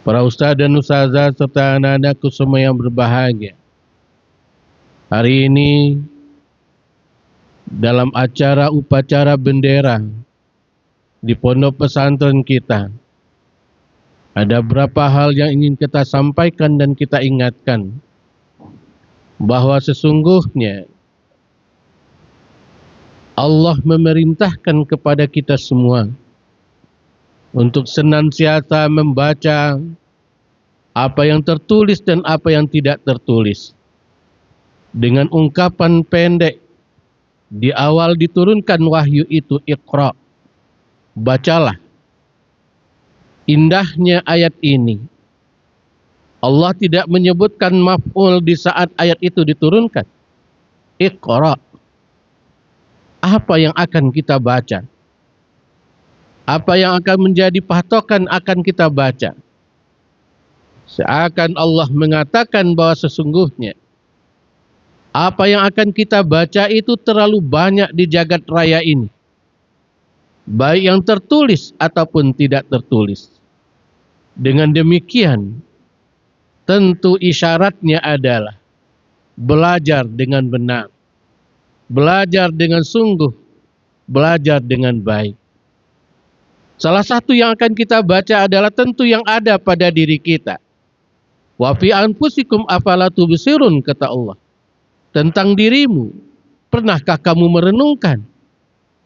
para ustaz dan ustazah serta anak-anakku semua yang berbahagia. Hari ini dalam acara upacara bendera di pondok pesantren kita, ada beberapa hal yang ingin kita sampaikan dan kita ingatkan bahwa sesungguhnya Allah memerintahkan kepada kita semua untuk senantiasa membaca apa yang tertulis dan apa yang tidak tertulis. Dengan ungkapan pendek, di awal diturunkan wahyu itu, Iqra, bacalah. Indahnya ayat ini, Allah tidak menyebutkan maf'ul di saat ayat itu diturunkan. Iqra. Apa yang akan kita baca? Apa yang akan menjadi patokan akan kita baca? Seakan Allah mengatakan bahwa sesungguhnya apa yang akan kita baca itu terlalu banyak di jagat raya ini, baik yang tertulis ataupun tidak tertulis. Dengan demikian, tentu isyaratnya adalah belajar dengan benar, belajar dengan sungguh, belajar dengan baik. Salah satu yang akan kita baca adalah tentu yang ada pada diri kita. Wa fi anfusikum afala tubsirun, kata Allah. Tentang dirimu, pernahkah kamu merenungkan?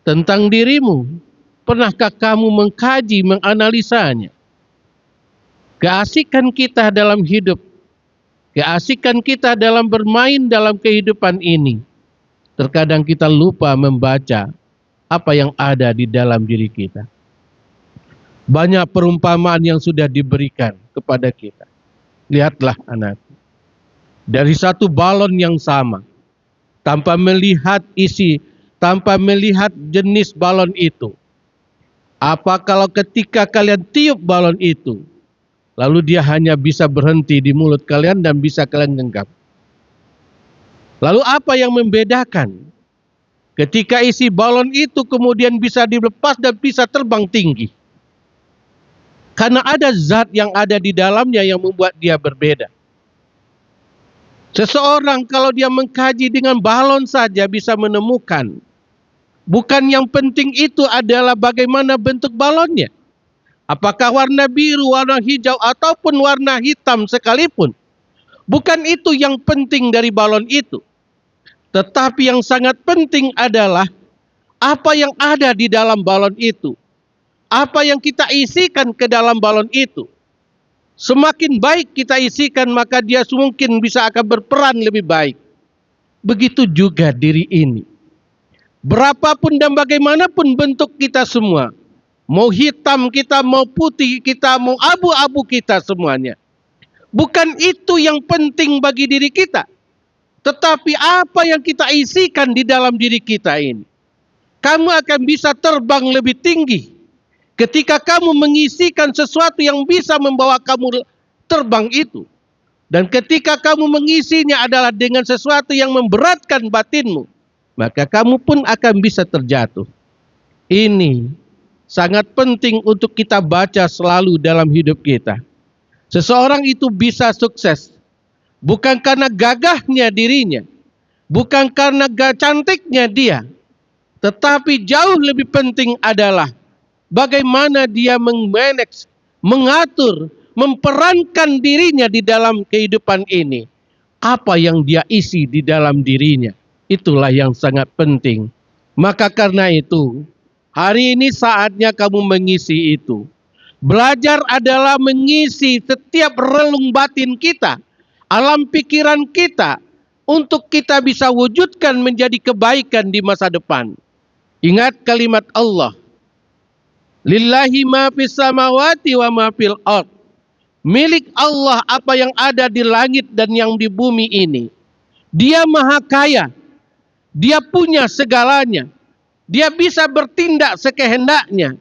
Tentang dirimu, pernahkah kamu mengkaji, menganalisanya? Keasikan kita dalam hidup, keasikan kita dalam bermain dalam kehidupan ini, terkadang kita lupa membaca apa yang ada di dalam diri kita. Banyak perumpamaan yang sudah diberikan kepada kita. Lihatlah anak, dari satu balon yang sama, tanpa melihat isi, tanpa melihat jenis balon itu. Apa kalau ketika kalian tiup balon itu, lalu dia hanya bisa berhenti di mulut kalian dan bisa kalian genggam? Lalu apa yang membedakan ketika isi balon itu kemudian bisa dilepas dan bisa terbang tinggi? Karena ada zat yang ada di dalamnya yang membuat dia berbeda. Seseorang kalau dia mengkaji dengan balon saja bisa menemukan. Bukan yang penting itu adalah bagaimana bentuk balonnya. Apakah warna biru, warna hijau, ataupun warna hitam sekalipun. Bukan itu yang penting dari balon itu. Tetapi yang sangat penting adalah apa yang ada di dalam balon itu. Apa yang kita isikan ke dalam balon itu. Semakin baik kita isikan, maka dia mungkin bisa akan berperan lebih baik. Begitu juga diri ini. Berapapun dan bagaimanapun bentuk kita semua, mau hitam kita, mau putih kita, mau abu-abu kita, semuanya, bukan itu yang penting bagi diri kita. Tetapi apa yang kita isikan di dalam diri kita ini. Kamu akan bisa terbang lebih tinggi ketika kamu mengisikan sesuatu yang bisa membawa kamu terbang itu. Dan ketika kamu mengisinya adalah dengan sesuatu yang memberatkan batinmu, maka kamu pun akan bisa terjatuh. Ini sangat penting untuk kita baca selalu dalam hidup kita. Seseorang itu bisa sukses bukan karena gagahnya dirinya, bukan karena cantiknya dia, tetapi jauh lebih penting adalah bagaimana dia memanage, mengatur, memperankan dirinya di dalam kehidupan ini. Apa yang dia isi di dalam dirinya, itulah yang sangat penting. Maka karena itu, hari ini saatnya kamu mengisi itu. Belajar adalah mengisi setiap relung batin kita, alam pikiran kita, untuk kita bisa wujudkan menjadi kebaikan di masa depan. Ingat kalimat Allah, lillahi ma fis samawati wa ma fil ard. Milik Allah apa yang ada di langit dan yang di bumi ini. Dia maha kaya. Dia punya segalanya. Dia bisa bertindak sekehendaknya.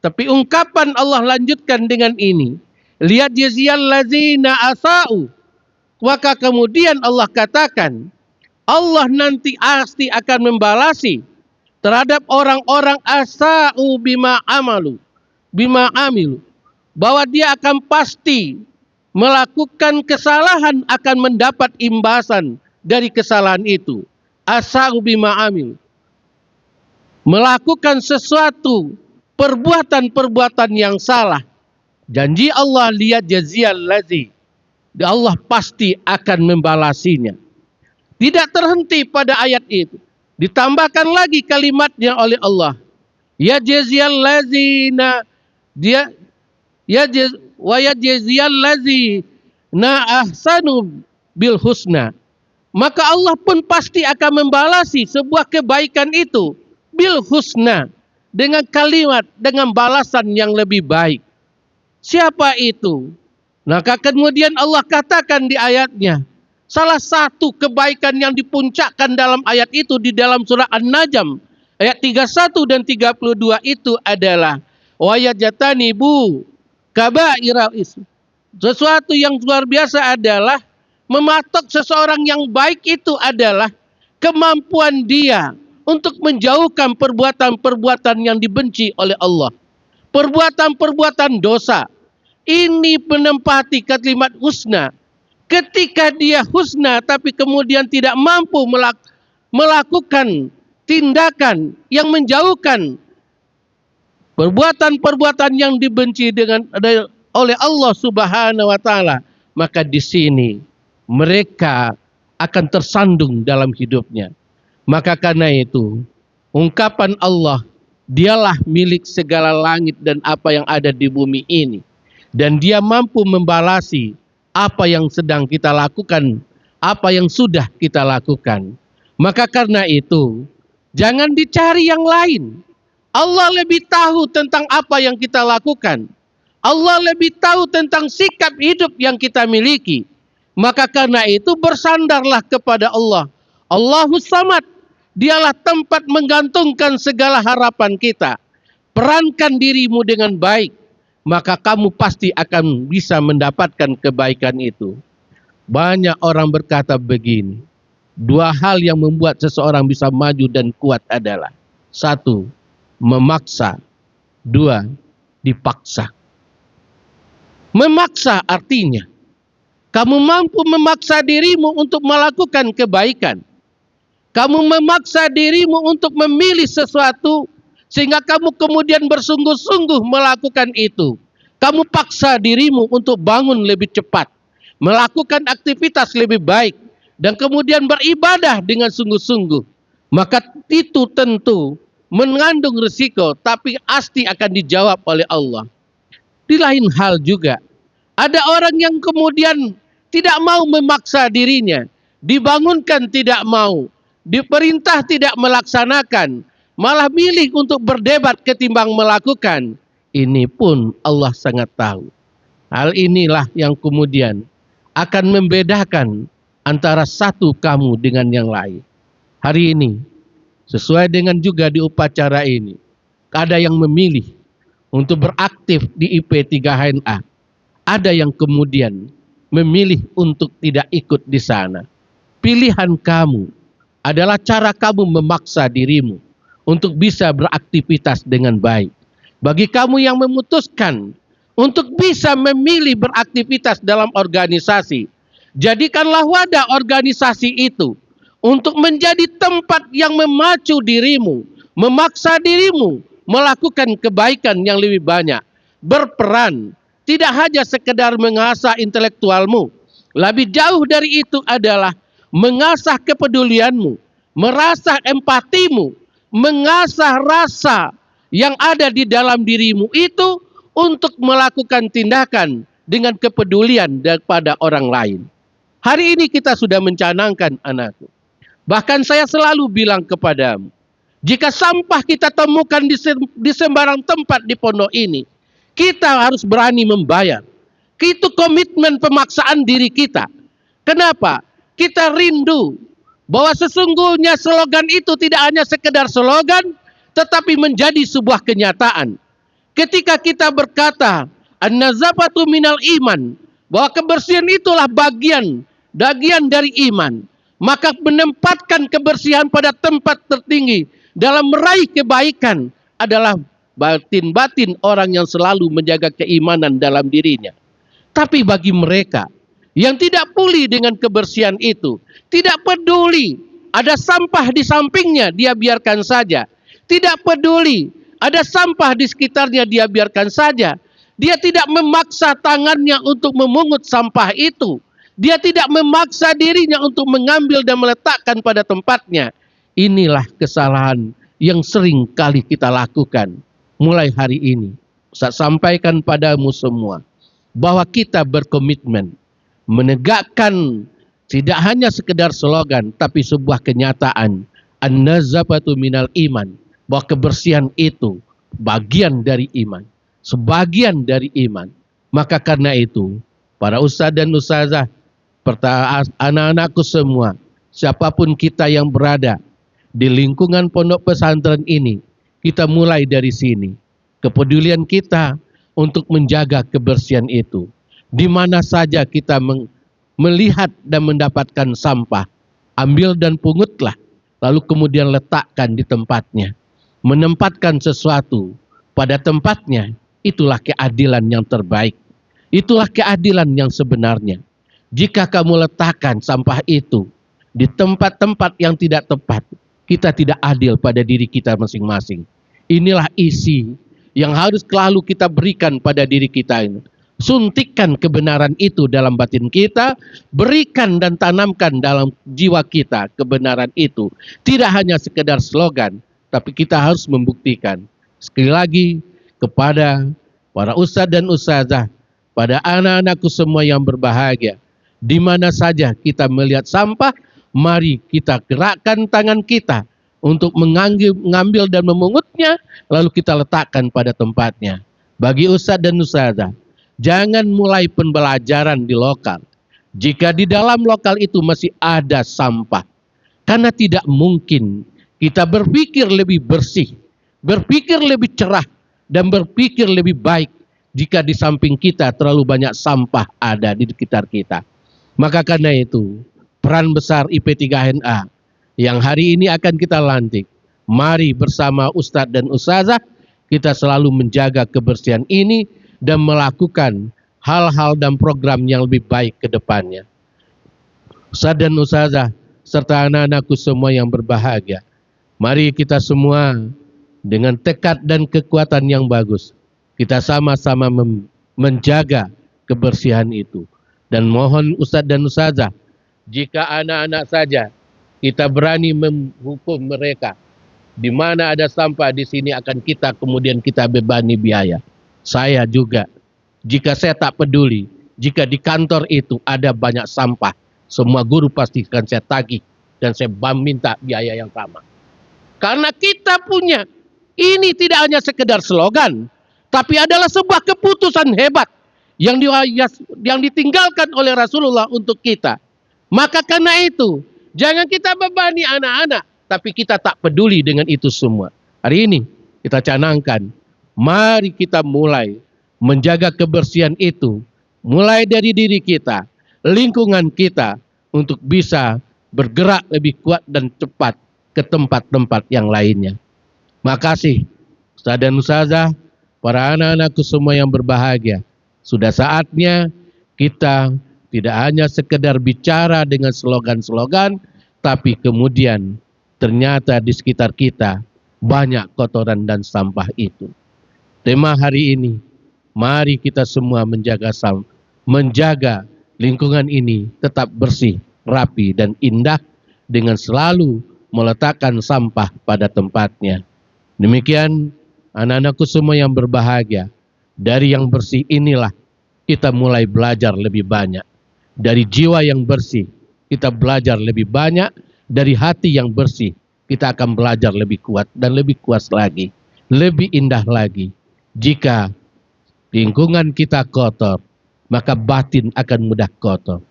Tapi ungkapan Allah lanjutkan dengan ini. Lihat jaziyal lazina asa'u. Maka kemudian Allah katakan, Allah nanti pasti akan membalasi terhadap orang-orang asa'u bima amilu. bahwa dia akan pasti melakukan kesalahan, akan mendapat imbasan dari kesalahan itu. Asa'u bima amil, melakukan sesuatu perbuatan-perbuatan yang salah. Janji Allah, lihat jaziyal ladzi, Allah pasti akan membalasinya. Tidak terhenti pada ayat itu, ditambahkan lagi kalimatnya oleh Allah. Ya jaziyal ladzina, dia wa ya jaziyal ladzina ahsanu bil husna. Maka Allah pun pasti akan membalasi sebuah kebaikan itu bil husna, dengan kalimat, dengan balasan yang lebih baik. Siapa itu? Maka kemudian Allah katakan di ayatnya, salah satu kebaikan yang dipuncakkan dalam ayat itu di dalam surah An-Najm ayat 31 dan 32 itu adalah wa yajtanibu kabairal ism. Sesuatu yang luar biasa adalah mematok seseorang yang baik itu adalah kemampuan dia untuk menjauhkan perbuatan-perbuatan yang dibenci oleh Allah. Perbuatan-perbuatan dosa. Ini menempati kalimat husna. Ketika dia husna tapi kemudian tidak mampu melakukan tindakan yang menjauhkan perbuatan-perbuatan yang dibenci oleh Allah Subhanahu wa taala, maka di sini mereka akan tersandung dalam hidupnya. Maka karena itu, ungkapan Allah, dialah milik segala langit dan apa yang ada di bumi ini. Dan dia mampu membalasi apa yang sedang kita lakukan, apa yang sudah kita lakukan. Maka karena itu, jangan dicari yang lain. Allah lebih tahu tentang apa yang kita lakukan. Allah lebih tahu tentang sikap hidup yang kita miliki. Maka karena itu bersandarlah kepada Allah. Allahus Samad, dialah tempat menggantungkan segala harapan kita. Perankan dirimu dengan baik, maka kamu pasti akan bisa mendapatkan kebaikan itu. Banyak orang berkata begini, dua hal yang membuat seseorang bisa maju dan kuat adalah, satu, memaksa, dua, dipaksa. Memaksa artinya kamu mampu memaksa dirimu untuk melakukan kebaikan. Kamu memaksa dirimu untuk memilih sesuatu sehingga kamu kemudian bersungguh-sungguh melakukan itu. Kamu paksa dirimu untuk bangun lebih cepat, melakukan aktivitas lebih baik, dan kemudian beribadah dengan sungguh-sungguh. Maka itu tentu mengandung risiko, tapi pasti akan dijawab oleh Allah. Di lain hal juga, ada orang yang kemudian tidak mau memaksa dirinya, dibangunkan tidak mau, diperintah tidak melaksanakan, malah milih untuk berdebat ketimbang melakukan. Ini pun Allah sangat tahu. Hal inilah yang kemudian akan membedakan antara satu kamu dengan yang lain. Hari ini, sesuai dengan juga di upacara ini, ada yang memilih untuk beraktif di IP3HNA. Ada yang kemudian memilih untuk tidak ikut di sana. Pilihan kamu adalah cara kamu memaksa dirimu untuk bisa beraktivitas dengan baik. Bagi kamu yang memutuskan untuk bisa memilih beraktivitas dalam organisasi, jadikanlah wadah organisasi itu untuk menjadi tempat yang memacu dirimu, memaksa dirimu melakukan kebaikan yang lebih banyak, berperan. Tidak hanya sekedar mengasah intelektualmu. Lebih jauh dari itu adalah mengasah kepedulianmu, merasa empatimu, mengasah rasa yang ada di dalam dirimu itu untuk melakukan tindakan dengan kepedulian daripada orang lain. Hari ini kita sudah mencanangkan, anakku. Bahkan saya selalu bilang kepadamu, jika sampah kita temukan di sembarang tempat di pondok ini, kita harus berani membayar. Itu komitmen pemaksaan diri kita. Kenapa? Kita rindu bahwa sesungguhnya slogan itu tidak hanya sekedar slogan, tetapi menjadi sebuah kenyataan. Ketika kita berkata, an-nazafatu minal iman, bahwa kebersihan itulah bagian dari iman, maka menempatkan kebersihan pada tempat tertinggi dalam meraih kebaikan adalah batin-batin orang yang selalu menjaga keimanan dalam dirinya. Tapi bagi mereka yang tidak pulih dengan kebersihan itu, tidak peduli ada sampah di sampingnya, dia biarkan saja. Tidak peduli ada sampah di sekitarnya, dia biarkan saja. Dia tidak memaksa tangannya untuk memungut sampah itu. Dia tidak memaksa dirinya untuk mengambil dan meletakkan pada tempatnya. Inilah kesalahan yang sering kali kita lakukan. Mulai hari ini, saya sampaikan padamu semua bahwa kita berkomitmen menegakkan tidak hanya sekedar slogan, tapi sebuah kenyataan. An-nazafatu minal iman. Bahwa kebersihan itu bagian dari iman. Sebagian dari iman. Maka karena itu, para ustadz dan ustazah, anak-anakku semua, siapapun kita yang berada di lingkungan pondok pesantren ini, kita mulai dari sini. Kepedulian kita untuk menjaga kebersihan itu. Di mana saja kita melihat dan mendapatkan sampah, ambil dan pungutlah, lalu kemudian letakkan di tempatnya. Menempatkan sesuatu pada tempatnya, itulah keadilan yang terbaik. Itulah keadilan yang sebenarnya. Jika kamu letakkan sampah itu di tempat-tempat yang tidak tepat, kita tidak adil pada diri kita masing-masing. Inilah isi yang harus selalu kita berikan pada diri kita ini. Suntikkan kebenaran itu dalam batin kita, berikan dan tanamkan dalam jiwa kita kebenaran itu. Tidak hanya sekedar slogan, tapi kita harus membuktikan. Sekali lagi kepada para ustadz dan ustazah, pada anak-anakku semua yang berbahagia, di mana saja kita melihat sampah, mari kita gerakkan tangan kita untuk mengambil dan memungutnya, lalu kita letakkan pada tempatnya. Bagi ustadz dan ustazah, jangan mulai pembelajaran di lokal jika di dalam lokal itu masih ada sampah. Karena tidak mungkin kita berpikir lebih bersih, berpikir lebih cerah, dan berpikir lebih baik jika di samping kita terlalu banyak sampah ada di sekitar kita. Maka karena itu, peran besar IP3HNA yang hari ini akan kita lantik, mari bersama ustadz dan ustazah kita selalu menjaga kebersihan ini dan melakukan hal-hal dan program yang lebih baik ke depannya. Ustadz dan ustazah serta anak-anakku semua yang berbahagia, mari kita semua dengan tekad dan kekuatan yang bagus, kita sama-sama menjaga kebersihan itu. Dan mohon ustadz dan ustazah, jika anak-anak saja kita berani menghukum mereka, di mana ada sampah di sini akan kita kemudian kita bebani biaya. Saya juga, jika saya tak peduli, jika di kantor itu ada banyak sampah, semua guru pasti akan saya tagih dan saya minta biaya yang sama. Karena kita punya, ini tidak hanya sekedar slogan, tapi adalah sebuah keputusan hebat yang ditinggalkan oleh Rasulullah untuk kita. Maka karena itu, jangan kita bebani anak-anak, tapi kita tak peduli dengan itu semua. Hari ini kita canangkan, mari kita mulai menjaga kebersihan itu, mulai dari diri kita, lingkungan kita, untuk bisa bergerak lebih kuat dan cepat ke tempat-tempat yang lainnya. Makasih, ustadz dan ustazah, para anak-anakku semua yang berbahagia. Sudah saatnya kita tidak hanya sekedar bicara dengan slogan-slogan, tapi kemudian ternyata di sekitar kita banyak kotoran dan sampah itu. Tema hari ini, mari kita semua menjaga lingkungan ini tetap bersih, rapi, dan indah dengan selalu meletakkan sampah pada tempatnya. Demikian anak-anakku semua yang berbahagia, dari yang bersih inilah kita mulai belajar lebih banyak. Dari jiwa yang bersih kita belajar lebih banyak, dari hati yang bersih kita akan belajar lebih kuat dan lebih kuat lagi, lebih indah lagi. Jika lingkungan kita kotor, maka batin akan mudah kotor.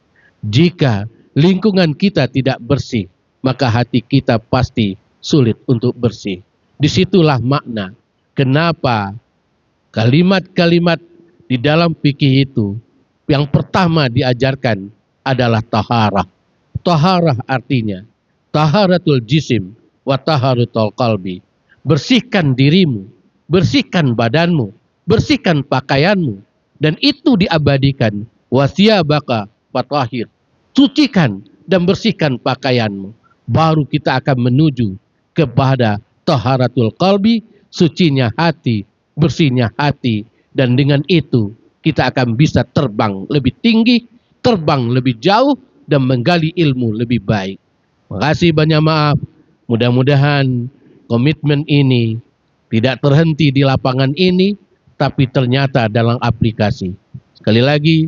Jika lingkungan kita tidak bersih, maka hati kita pasti sulit untuk bersih. Disitulah makna kenapa kalimat-kalimat di dalam fikih itu yang pertama diajarkan adalah taharah. Taharah artinya taharatul jisim wa taharatul qalbi. Bersihkan dirimu bersihkan badanmu, bersihkan pakaianmu, dan itu diabadikan. Wasiyabaka fatahhir, sucikan dan bersihkan pakaianmu. Baru kita akan menuju kepada taharatul qalbi, sucinya hati, bersihnya hati, dan dengan itu kita akan bisa terbang lebih tinggi, terbang lebih jauh, dan menggali ilmu lebih baik. Makasih banyak maaf. Mudah-mudahan komitmen ini tidak terhenti di lapangan ini, tapi ternyata dalam aplikasi. Sekali lagi,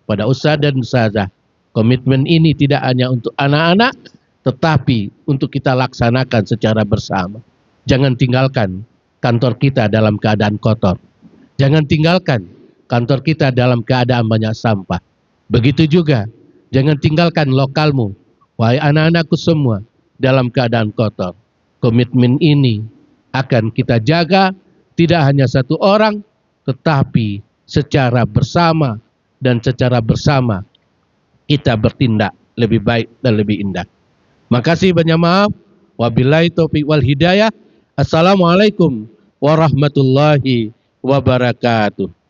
pada ustaz dan ustazah, komitmen ini tidak hanya untuk anak-anak, tetapi untuk kita laksanakan secara bersama. Jangan tinggalkan kantor kita dalam keadaan kotor. Jangan tinggalkan kantor kita dalam keadaan banyak sampah. Begitu juga, jangan tinggalkan lokalmu, wahai anak-anakku semua, dalam keadaan kotor. Komitmen ini akan kita jaga, tidak hanya satu orang, tetapi secara bersama, dan secara bersama kita bertindak lebih baik dan lebih indah. Makasih banyak maaf. Wabillahi taufiq wal hidayah. Assalamualaikum warahmatullahi wabarakatuh.